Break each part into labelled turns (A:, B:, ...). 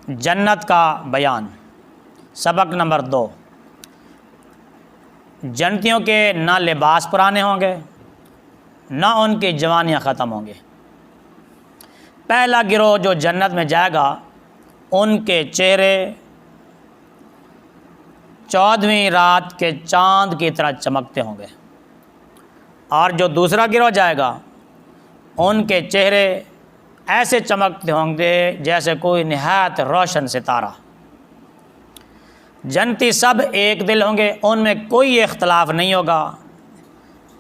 A: جنت کا بیان۔ سبق نمبر 2، جنتیوں کے نہ لباس پرانے ہوں گے نہ ان کی جوانیاں ختم ہوں گے۔ پہلا گروہ جو جنت میں جائے گا ان کے چہرے 14ویں رات کے چاند کی طرح چمکتے ہوں گے، اور جو دوسرا گروہ جائے گا ان کے چہرے ایسے چمکتے ہوں گے جیسے کوئی نہایت روشن ستارہ۔ جنتی سب ایک دل ہوں گے، ان میں کوئی اختلاف نہیں ہوگا،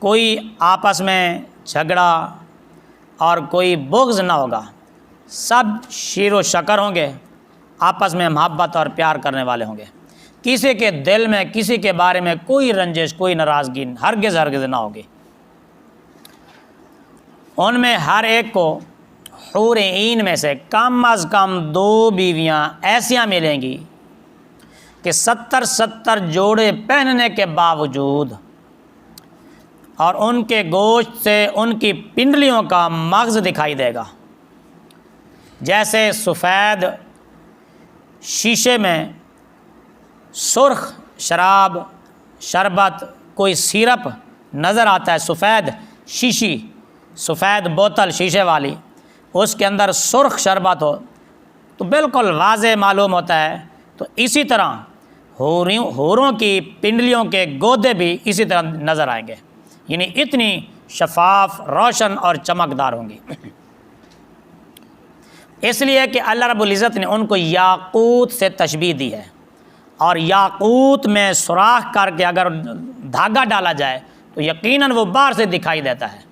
A: کوئی آپس میں جھگڑا اور کوئی بغض نہ ہوگا، سب شیر و شکر ہوں گے، آپس میں محبت اور پیار کرنے والے ہوں گے، کسی کے دل میں کسی کے بارے میں کوئی رنجش کوئی ناراضگی ہرگز نہ ہوگی۔ ان میں ہر ایک کو حور عین میں سے کم از کم 2 بیویاں ایسیاں ملیں گی کہ 70 جوڑے پہننے کے باوجود، اور ان کے گوشت سے ان کی پنڈلیوں کا مغز دکھائی دے گا، جیسے سفید شیشے میں سرخ شراب شربت کوئی سیرپ نظر آتا ہے، سفید بوتل شیشے والی، اس کے اندر سرخ شربت ہو تو بالکل واضح معلوم ہوتا ہے۔ تو اسی طرح حوروں کی پنڈلیوں کے گودے بھی اسی طرح نظر آئیں گے، یعنی اتنی شفاف روشن اور چمکدار ہوں گی۔ اس لیے کہ اللہ رب العزت نے ان کو یاقوت سے تشبیہ دی ہے، اور یاقوت میں سوراخ کر کے اگر دھاگا ڈالا جائے تو یقیناً وہ باہر سے دکھائی دیتا ہے۔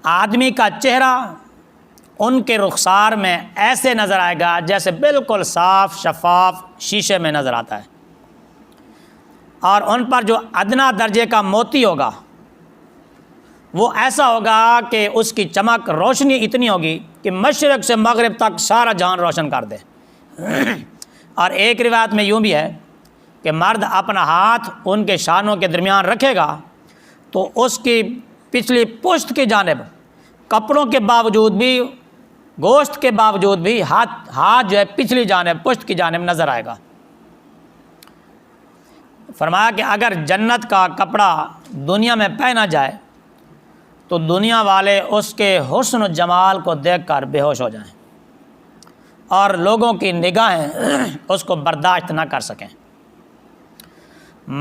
A: آدمی کا چہرہ ان کے رخسار میں ایسے نظر آئے گا جیسے بالکل صاف شفاف شیشے میں نظر آتا ہے، اور ان پر جو ادنا درجے کا موتی ہوگا وہ ایسا ہوگا کہ اس کی چمک روشنی اتنی ہوگی کہ مشرق سے مغرب تک سارا جہان روشن کر دے۔ اور ایک روایت میں یوں بھی ہے کہ مرد اپنا ہاتھ ان کے شانوں کے درمیان رکھے گا تو اس کی پچھلی پشت کی جانب کپڑوں کے باوجود بھی، گوشت کے باوجود بھی ہاتھ جو ہے پچھلی جانب پشت کی جانب نظر آئے گا۔ فرمایا کہ اگر جنت کا کپڑا دنیا میں پہنا جائے تو دنیا والے اس کے حسن و جمال کو دیکھ کر بے ہوش ہو جائیں اور لوگوں کی نگاہیں اس کو برداشت نہ کر سکیں۔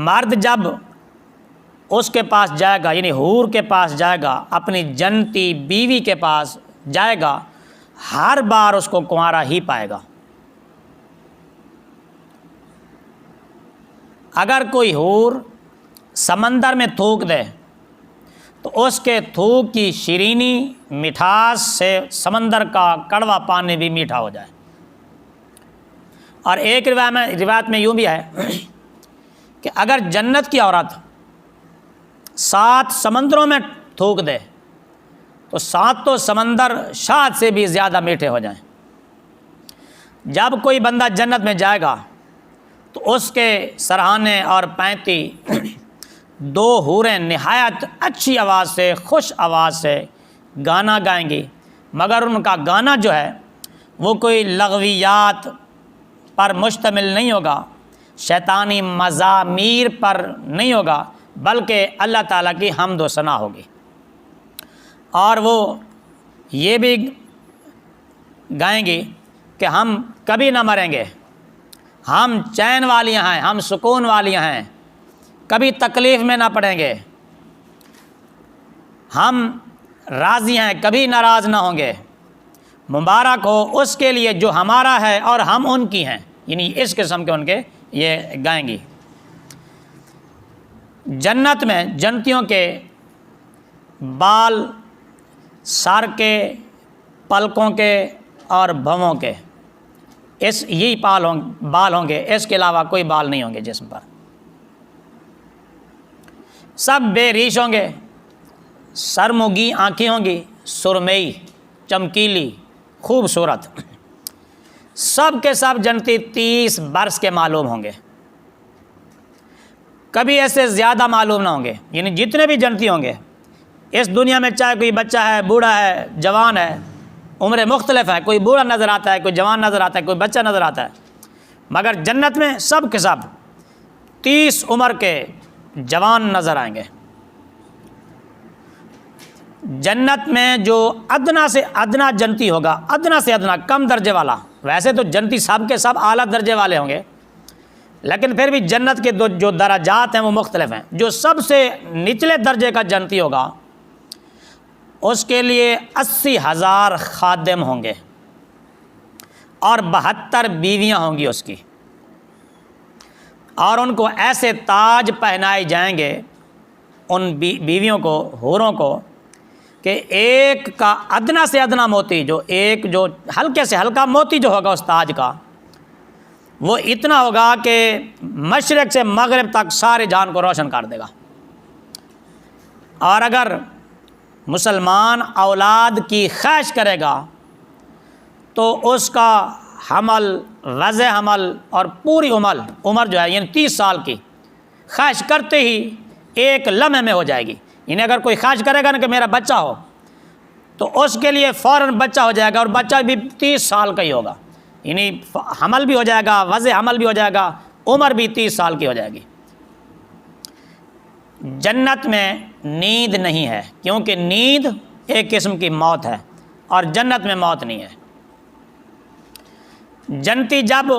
A: مرد جب اس کے پاس جائے گا، یعنی حور کے پاس جائے گا، اپنی جنتی بیوی کے پاس جائے گا، ہر بار اس کو کنوارا ہی پائے گا۔ اگر کوئی حور سمندر میں تھوک دے تو اس کے تھوک کی شیرینی مٹھاس سے سمندر کا کڑوا پانی بھی میٹھا ہو جائے۔ اور ایک روایت میں یوں بھی ہے کہ اگر جنت کی عورت 7 سمندروں میں تھوک دے تو 7 سمندر شہد سے بھی زیادہ میٹھے ہو جائیں۔ جب کوئی بندہ جنت میں جائے گا تو اس کے سرہانے اور 35 2 حوریں نہایت اچھی آواز سے، خوش آواز سے گانا گائیں گی، مگر ان کا گانا جو ہے وہ کوئی لغویات پر مشتمل نہیں ہوگا، شیطانی مزامیر پر نہیں ہوگا، بلکہ اللہ تعالیٰ کی حمد و ثنا ہوگی۔ اور وہ یہ بھی گائیں گی کہ ہم کبھی نہ مریں گے، ہم چین والیاں ہیں، ہم سکون والیاں ہیں، کبھی تکلیف میں نہ پڑیں گے، ہم راضی ہیں، کبھی ناراض نہ ہوں گے، مبارک ہو اس کے لیے جو ہمارا ہے اور ہم ان کی ہیں، یعنی اس قسم کے ان کے یہ گائیں گی۔ جنت میں جنتیوں کے بال سر کے، پلکوں کے اور بھووں کے یہی بال ہوں گے، اس کے علاوہ کوئی بال نہیں ہوں گے جسم پر، سب بے ریش ہوں گے، سرمگی آنکھیں ہوں گی، سرمئی چمکیلی خوبصورت، سب کے سب جنتی 30 برس کے معلوم ہوں گے، کبھی ایسے زیادہ معلوم نہ ہوں گے، یعنی جتنے بھی جنتی ہوں گے اس دنیا میں، چاہے کوئی بچہ ہے، بوڑھا ہے، جوان ہے، عمریں مختلف ہیں، کوئی بوڑھا نظر آتا ہے، کوئی جوان نظر آتا ہے، کوئی بچہ نظر آتا ہے، مگر جنت میں سب کے سب 30 عمر کے جوان نظر آئیں گے۔ جنت میں جو ادنا سے ادنا جنتی ہوگا، ادنا سے ادنا کم درجے والا، ویسے تو جنتی سب کے سب اعلیٰ درجے والے ہوں گے، لیکن پھر بھی جنت کے جو درجات ہیں وہ مختلف ہیں۔ جو سب سے نچلے درجے کا جنتی ہوگا اس کے لیے 80,000 خادم ہوں گے اور 72 بیویاں ہوں گی اس کی، اور ان کو ایسے تاج پہنائے جائیں گے ان بیویوں کو، حوروں کو، کہ ایک کا ادنا سے ادنا موتی، جو ہلکے سے ہلکا موتی جو ہوگا اس تاج کا، وہ اتنا ہوگا کہ مشرق سے مغرب تک سارے جان کو روشن کر دے گا۔ اور اگر مسلمان اولاد کی خواہش کرے گا تو اس کا حمل، وضع حمل اور پوری عمر جو ہے، یعنی 30 سال کی خواہش کرتے ہی ایک لمحے میں ہو جائے گی۔ یعنی اگر کوئی خواہش کرے گا نا کہ میرا بچہ ہو، تو اس کے لیے فوراً بچہ ہو جائے گا، اور بچہ بھی 30 سال کا ہی ہوگا، یعنی حمل بھی ہو جائے گا، وضع حمل بھی ہو جائے گا، عمر بھی 30 سال کی ہو جائے گی۔ جنت میں نیند نہیں ہے، کیونکہ نیند ایک قسم کی موت ہے، اور جنت میں موت نہیں ہے۔ جنتی جب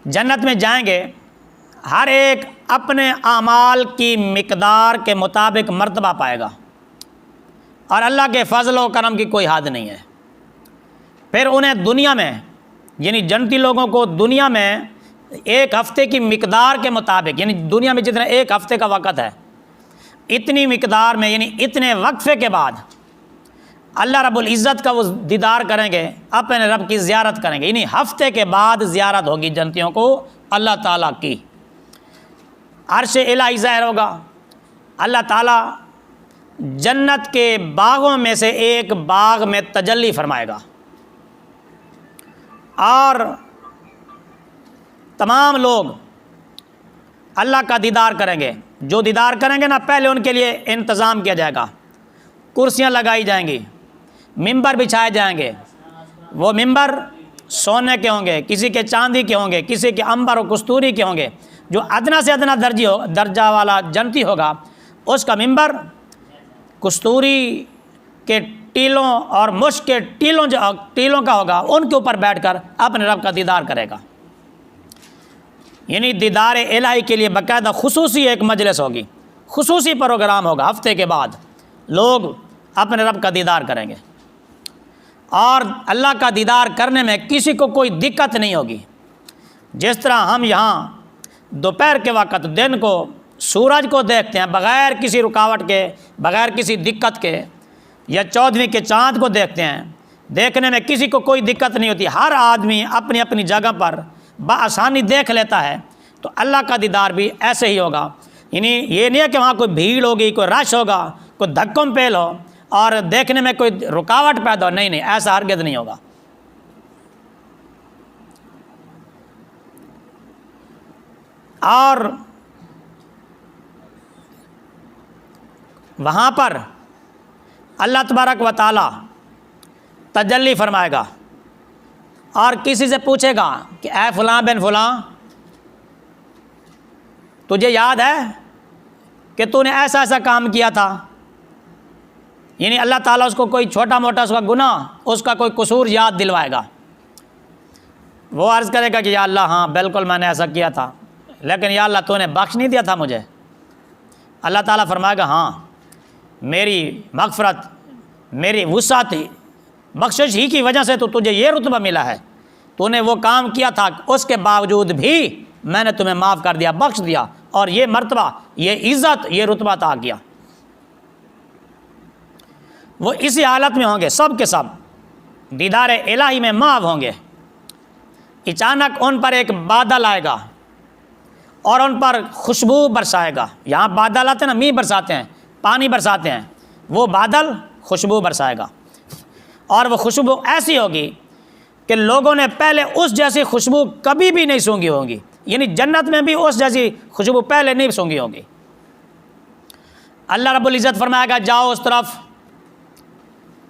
A: جنت میں جائیں گے، ہر ایک اپنے اعمال کی مقدار کے مطابق مرتبہ پائے گا، اور اللہ کے فضل و کرم کی کوئی حد نہیں ہے۔ پھر انہیں دنیا میں، یعنی جنتی لوگوں کو دنیا میں ایک ہفتے کی مقدار کے مطابق، یعنی دنیا میں جتنا ایک ہفتے کا وقت ہے، اتنی مقدار میں، یعنی اتنے وقفے کے بعد اللہ رب العزت کا وہ دیدار کریں گے، اپنے رب کی زیارت کریں گے، یعنی ہفتے کے بعد زیارت ہوگی جنتیوں کو اللہ تعالیٰ کی۔ عرش الہی ظاہر ہوگا، اللہ تعالیٰ جنت کے باغوں میں سے ایک باغ میں تجلی فرمائے گا، اور تمام لوگ اللہ کا دیدار کریں گے۔ جو دیدار کریں گے نا، پہلے ان کے لیے انتظام کیا جائے گا، کرسیاں لگائی جائیں گی، ممبر بچھائے جائیں گے۔ وہ ممبر سونے کے ہوں گے، کسی کے چاندی کے ہوں گے، کسی کے عنبر و کستوری کے ہوں گے۔ جو ادنا سے ادنا درجہ والا جنتی ہوگا، اس کا ممبر کستوری کے ٹیلوں اور مشک کے ٹیلوں کا ہوگا، ان کے اوپر بیٹھ کر اپنے رب کا دیدار کرے گا۔ یعنی دیدار الہی کے لیے باقاعدہ خصوصی ایک مجلس ہوگی، خصوصی پروگرام ہوگا، ہفتے کے بعد لوگ اپنے رب کا دیدار کریں گے، اور اللہ کا دیدار کرنے میں کسی کو کوئی دقت نہیں ہوگی۔ جس طرح ہم یہاں دوپہر کے وقت دن کو سورج کو دیکھتے ہیں بغیر کسی رکاوٹ کے، بغیر کسی دقت کے، یا 14ویں کے چاند کو دیکھتے ہیں، دیکھنے میں کسی کو کوئی دقت نہیں ہوتی، ہر آدمی اپنی اپنی جگہ پر بآسانی دیکھ لیتا ہے۔ تو اللہ کا دیدار بھی ایسے ہی ہوگا، یعنی یہ نہیں ہے کہ وہاں کوئی بھیڑ ہوگی، کوئی رش ہوگا، کوئی دھکم پیل ہو اور دیکھنے میں کوئی رکاوٹ پیدا ہو، نہیں، ایسا ہرگز نہیں ہوگا۔ اور وہاں پر اللہ تبارک و تعالی تجلی فرمائے گا، اور کسی سے پوچھے گا کہ اے فلاں بن فلاں، تجھے یاد ہے کہ تو نے ایسا ایسا کام کیا تھا؟ یعنی اللہ تعالیٰ اس کو کوئی چھوٹا موٹا اس کا گناہ، اس کا کوئی قصور یاد دلوائے گا۔ وہ عرض کرے گا کہ یا اللہ ہاں بالکل میں نے ایسا کیا تھا، لیکن یا اللہ تو نے بخش نہیں دیا تھا مجھے۔ اللہ تعالیٰ فرمائے گا ہاں، میری مغفرت، میری وسعت، بخشش ہی کی وجہ سے تو تجھے یہ رتبہ ملا ہے، تو نے وہ کام کیا تھا، اس کے باوجود بھی میں نے تمہیں معاف کر دیا، بخش دیا، اور یہ مرتبہ، یہ عزت، یہ رتبہ عطا کیا۔ وہ اسی حالت میں ہوں گے، سب کے سب دیدار الہی میں محو ہوں گے۔ اچانک ان پر ایک بادل آئے گا اور ان پر خوشبو برسائے گا۔ یہاں بادل آتے ہیں نا، میਂہ برساتے ہیں، پانی برساتے ہیں، وہ بادل خوشبو برسائے گا، اور وہ خوشبو ایسی ہوگی کہ لوگوں نے پہلے اس جیسی خوشبو کبھی بھی نہیں سونگھی ہوگی، یعنی جنت میں بھی اس جیسی خوشبو پہلے نہیں سونگھی ہوگی۔ اللہ رب العزت فرمائے گا جاؤ اس طرف،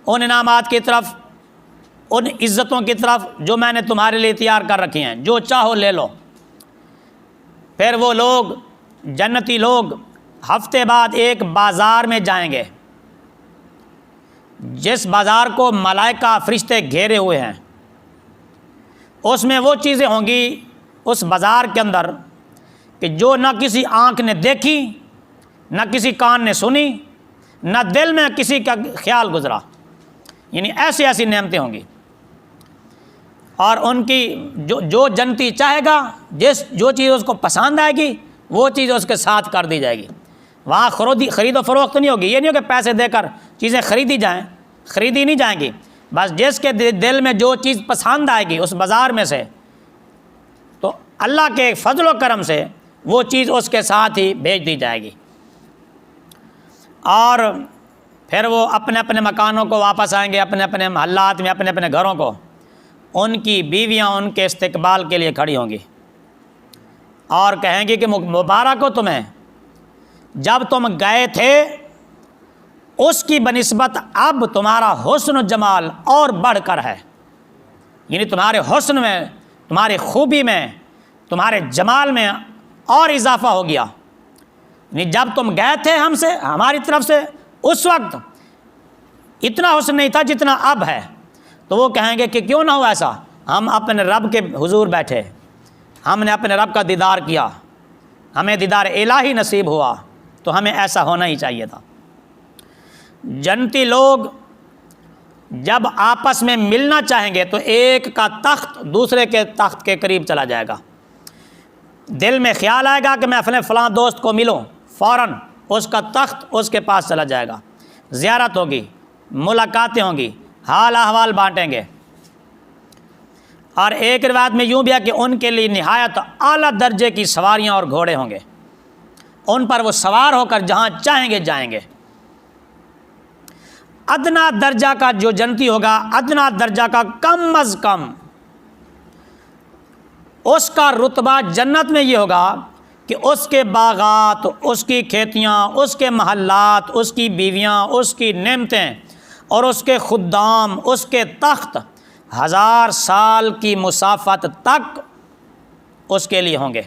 A: ان انعامات کی طرف، ان عزتوں کی طرف جو میں نے تمہارے لیے تیار کر رکھی ہیں، جو چاہو لے لو۔ پھر وہ لوگ، جنتی لوگ، ہفتے بعد ایک بازار میں جائیں گے، جس بازار کو ملائکہ فرشتے گھیرے ہوئے ہیں۔ اس میں وہ چیزیں ہوں گی اس بازار کے اندر کہ جو نہ کسی آنکھ نے دیکھی، نہ کسی کان نے سنی، نہ دل میں کسی کا خیال گزرا، یعنی ایسی ایسی نعمتیں ہوں گی۔ اور ان کی جو جنتی چاہے گا، جو چیز اس کو پسند آئے گی وہ چیز اس کے ساتھ کر دی جائے گی۔ وہاں خرید و فروخت نہیں ہوگی، یہ نہیں ہو کہ پیسے دے کر چیزیں خریدی نہیں جائیں گی۔ بس جس کے دل میں جو چیز پسند آئے گی اس بازار میں سے، تو اللہ کے فضل و کرم سے وہ چیز اس کے ساتھ ہی بھیج دی جائے گی۔ اور پھر وہ اپنے اپنے مکانوں کو واپس آئیں گے، اپنے اپنے محلات میں، اپنے اپنے گھروں کو۔ ان کی بیویاں ان کے استقبال کے لیے کھڑی ہوں گی اور کہیں گی کہ مبارک ہو تمہیں، جب تم گئے تھے اس کی بنسبت اب تمہارا حسن و جمال اور بڑھ کر ہے، یعنی تمہارے حسن میں، تمہاری خوبی میں، تمہارے جمال میں اور اضافہ ہو گیا۔ یعنی جب تم گئے تھے ہماری طرف سے، اس وقت اتنا حسن نہیں تھا جتنا اب ہے۔ تو وہ کہیں گے کہ کیوں نہ ہو ایسا، ہم اپنے رب کے حضور بیٹھے، ہم نے اپنے رب کا دیدار کیا، ہمیں دیدار الہی نصیب ہوا، تو ہمیں ایسا ہونا ہی چاہیے تھا۔ جنتی لوگ جب آپس میں ملنا چاہیں گے تو ایک کا تخت دوسرے کے تخت کے قریب چلا جائے گا۔ دل میں خیال آئے گا کہ میں فلاں دوست کو ملوں، فوراً اس کا تخت اس کے پاس چلا جائے گا، زیارت ہوگی، ملاقاتیں ہوں گی، حال احوال بانٹیں گے۔ اور ایک روایت میں یوں بھی ہے کہ ان کے لیے نہایت اعلیٰ درجے کی سواریاں اور گھوڑے ہوں گے، ان پر وہ سوار ہو کر جہاں چاہیں گے جائیں گے۔ ادنا درجہ کا جو جنتی ہوگا، ادنا درجہ کا کم از کم اس کا رتبہ جنت میں یہ ہوگا کہ اس کے باغات، اس کی کھیتیاں، اس کے محلات، اس کی بیویاں، اس کی نعمتیں اور اس کے خدام، اس کے تخت 1000 سال کی مسافت تک اس کے لیے ہوں گے،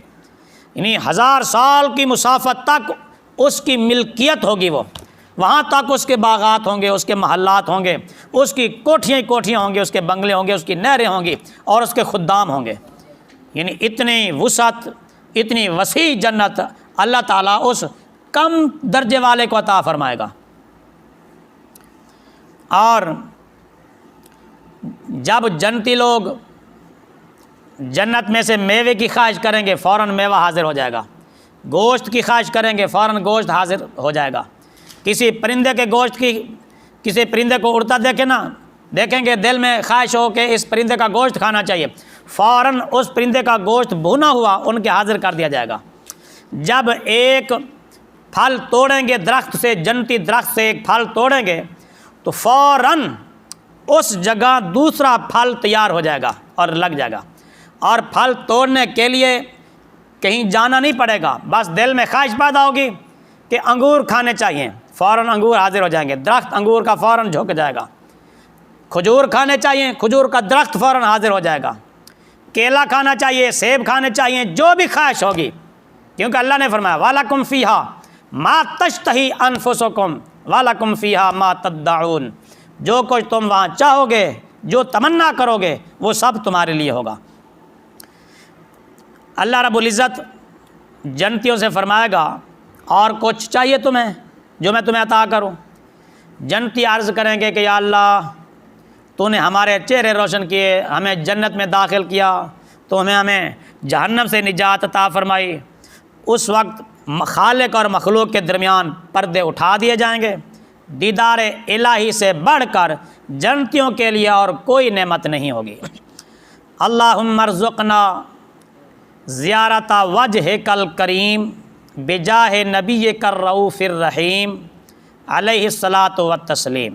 A: یعنی 1000 سال کی مسافت تک اس کی ملکیت ہوگی، وہ وہاں تک اس کے باغات ہوں گے، اس کے محلات ہوں گے، اس کی کوٹھیاں ہوں گے، اس کے بنگلے ہوں گے، اس کی نہریں ہوں گی اور اس کے خدام ہوں گے۔ یعنی اتنی وسعت، اتنی وسیع جنت اللہ تعالیٰ اس کم درجے والے کو عطا فرمائے گا۔ اور جب جنتی لوگ جنت میں سے میوے کی خواہش کریں گے، فوراً میوہ حاضر ہو جائے گا، گوشت کی خواہش کریں گے، فوراً گوشت حاضر ہو جائے گا۔ کسی پرندے کے گوشت کی، کسی پرندے کو اڑتا دیکھیں گے، دل میں خواہش ہو کہ اس پرندے کا گوشت کھانا چاہیے، فوراً اس پرندے کا گوشت بھونا ہوا ان کے حاضر کر دیا جائے گا۔ جب ایک پھل توڑیں گے درخت سے، جنتی درخت سے ایک پھل توڑیں گے تو فوراً اس جگہ دوسرا پھل تیار ہو جائے گا اور لگ جائے گا، اور پھل توڑنے کے لیے کہیں جانا نہیں پڑے گا، بس دل میں خواہش پیدا ہوگی کہ انگور کھانے چاہیے، فوراً انگور حاضر ہو جائیں گے، درخت انگور کا فوراً جھک جائے گا۔ کھجور کھانے چاہیے، کھجور کا درخت فوراً حاضر ہو جائے گا۔ کیلا کھانا چاہیے، سیب کھانے چاہیے، جو بھی خواہش ہوگی، کیونکہ اللہ نے فرمایا وَلَكُمْ فِيهَا مَا تَشْتَهِي أَنفُسُكُمْ وَلَكُمْ فِيهَا مَا تَدَّعُونَ، جو کچھ تم وہاں چاہو گے، جو تمنا کرو گے، وہ سب تمہارے لیے ہوگا۔ اللہ رب العزت جنتیوں سے فرمائے گا اور کچھ چاہیے تمہیں جو میں تمہیں عطا کروں؟ جنتی عرض کریں گے کہ یا اللہ، تو نے ہمارے چہرے روشن کیے، ہمیں جنت میں داخل کیا، تو ہمیں جہنم سے نجات عطا فرمائی۔ اس وقت خالق اور مخلوق کے درمیان پردے اٹھا دیے جائیں گے۔ دیدار الہی سے بڑھ کر جنتیوں کے لیے اور کوئی نعمت نہیں ہوگی۔ اللہم ارزقنا زیارت وجہک الکریم بجاہ نبیک الرؤوف الرحیم علیہ الصلاۃ والتسلیم۔